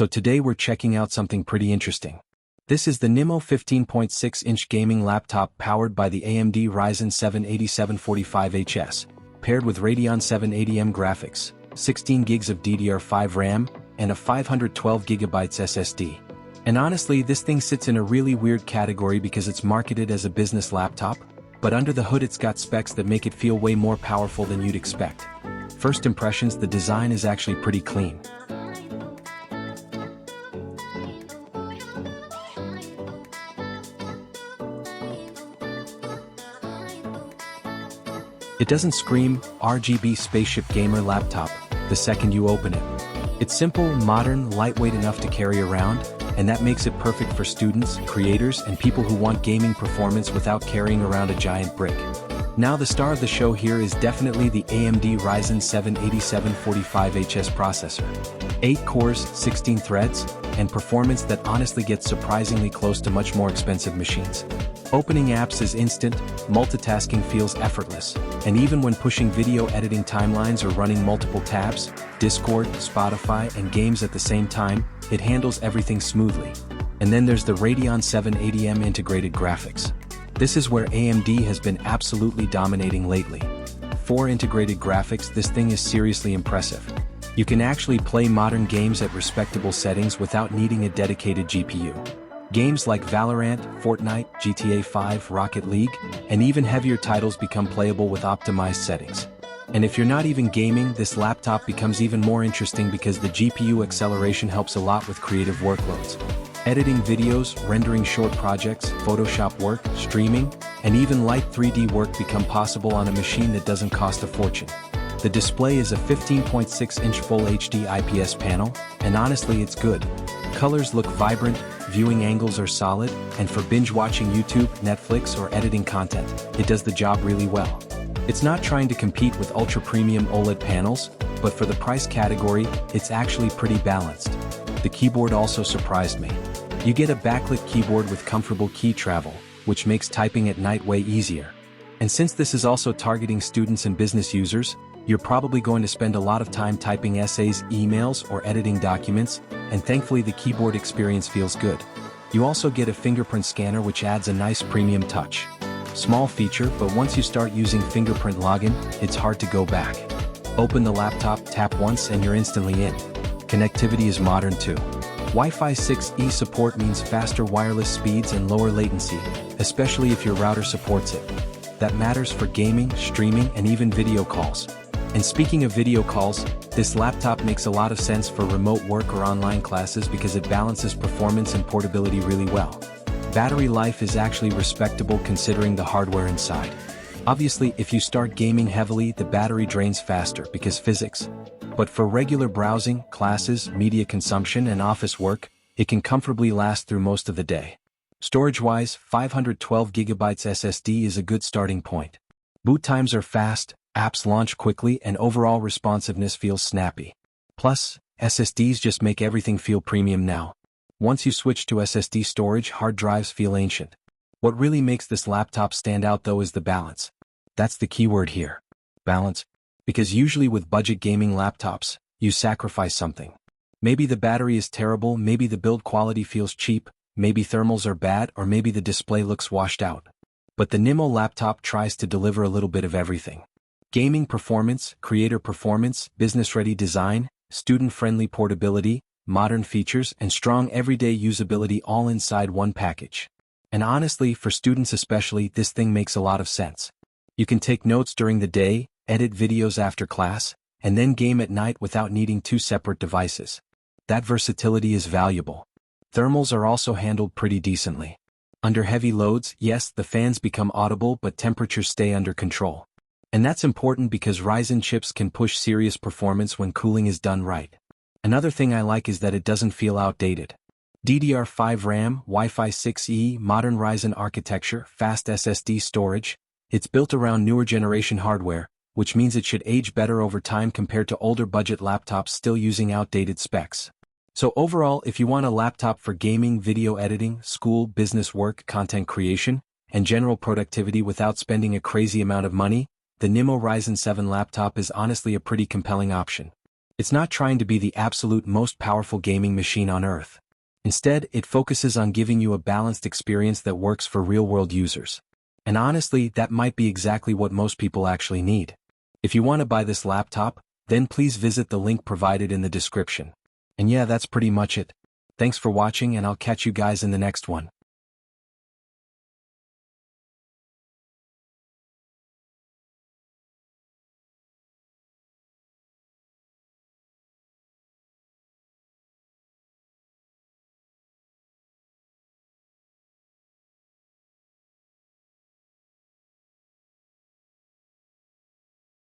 So today we're checking out something pretty interesting. This is the NIMO 15.6-inch gaming laptop powered by the AMD Ryzen 7 8745HS, paired with Radeon 780M graphics, 16 gigs of DDR5 RAM, and a 512GB SSD. And honestly, this thing sits in a really weird category because it's marketed as a business laptop, but under the hood it's got specs that make it feel way more powerful than you'd expect. First impressions, the design is actually pretty clean. It doesn't scream, RGB spaceship gamer laptop, the second you open it. It's simple, modern, lightweight enough to carry around, and that makes it perfect for students, creators, and people who want gaming performance without carrying around a giant brick. Now the star of the show here is definitely the AMD Ryzen 7 8745HS processor. 8 cores, 16 threads, and performance that honestly gets surprisingly close to much more expensive machines. Opening apps is instant, multitasking feels effortless, and even when pushing video editing timelines or running multiple tabs, Discord, Spotify, and games at the same time, it handles everything smoothly. And then there's the Radeon 780M integrated graphics. This is where AMD has been absolutely dominating lately. 4 integrated graphics, this thing is seriously impressive. You can actually play modern games at respectable settings without needing a dedicated GPU. Games like Valorant, Fortnite, GTA 5, Rocket League, and even heavier titles become playable with optimized settings. And if you're not even gaming, this laptop becomes even more interesting because the GPU acceleration helps a lot with creative workloads. Editing videos, rendering short projects, Photoshop work, streaming, and even light 3D work become possible on a machine that doesn't cost a fortune. The display is a 15.6-inch Full HD IPS panel, and honestly it's good. Colors look vibrant, viewing angles are solid, and for binge-watching YouTube, Netflix, or editing content, it does the job really well. It's not trying to compete with ultra-premium OLED panels, but for the price category, it's actually pretty balanced. The keyboard also surprised me. You get a backlit keyboard with comfortable key travel, which makes typing at night way easier. And since this is also targeting students and business users, you're probably going to spend a lot of time typing essays, emails, or editing documents, and thankfully the keyboard experience feels good. You also get a fingerprint scanner which adds a nice premium touch. Small feature, but once you start using fingerprint login, it's hard to go back. Open the laptop, tap once, and you're instantly in. Connectivity is modern too. Wi-Fi 6E support means faster wireless speeds and lower latency, especially if your router supports it. That matters for gaming, streaming, and even video calls. And speaking of video calls, this laptop makes a lot of sense for remote work or online classes because it balances performance and portability really well. Battery life is actually respectable considering the hardware inside. Obviously, if you start gaming heavily, the battery drains faster because physics. But for regular browsing, classes, media consumption, and office work, it can comfortably last through most of the day. Storage-wise, 512GB SSD is a good starting point. Boot times are fast, apps launch quickly, and overall responsiveness feels snappy. Plus, SSDs just make everything feel premium now. Once you switch to SSD storage, hard drives feel ancient. What really makes this laptop stand out though is the balance. That's the keyword here. Balance. Because usually with budget gaming laptops, you sacrifice something. Maybe the battery is terrible, maybe the build quality feels cheap, maybe thermals are bad, or maybe the display looks washed out. But the NIMO laptop tries to deliver a little bit of everything. Gaming performance, creator performance, business-ready design, student-friendly portability, modern features, and strong everyday usability all inside one package. And honestly, for students especially, this thing makes a lot of sense. You can take notes during the day, edit videos after class, and then game at night without needing 2 separate devices. That versatility is valuable. Thermals are also handled pretty decently. Under heavy loads, yes, the fans become audible, but temperatures stay under control. And that's important because Ryzen chips can push serious performance when cooling is done right. Another thing I like is that it doesn't feel outdated. DDR5 RAM, Wi-Fi 6E, modern Ryzen architecture, fast SSD storage. It's built around newer generation hardware, which means it should age better over time compared to older budget laptops still using outdated specs. So overall, if you want a laptop for gaming, video editing, school, business work, content creation, and general productivity without spending a crazy amount of money, the NIMO Ryzen 7 laptop is honestly a pretty compelling option. It's not trying to be the absolute most powerful gaming machine on Earth. Instead, it focuses on giving you a balanced experience that works for real-world users. And honestly, that might be exactly what most people actually need. If you want to buy this laptop, then please visit the link provided in the description. And yeah, that's pretty much it. Thanks for watching, and I'll catch you guys in the next one.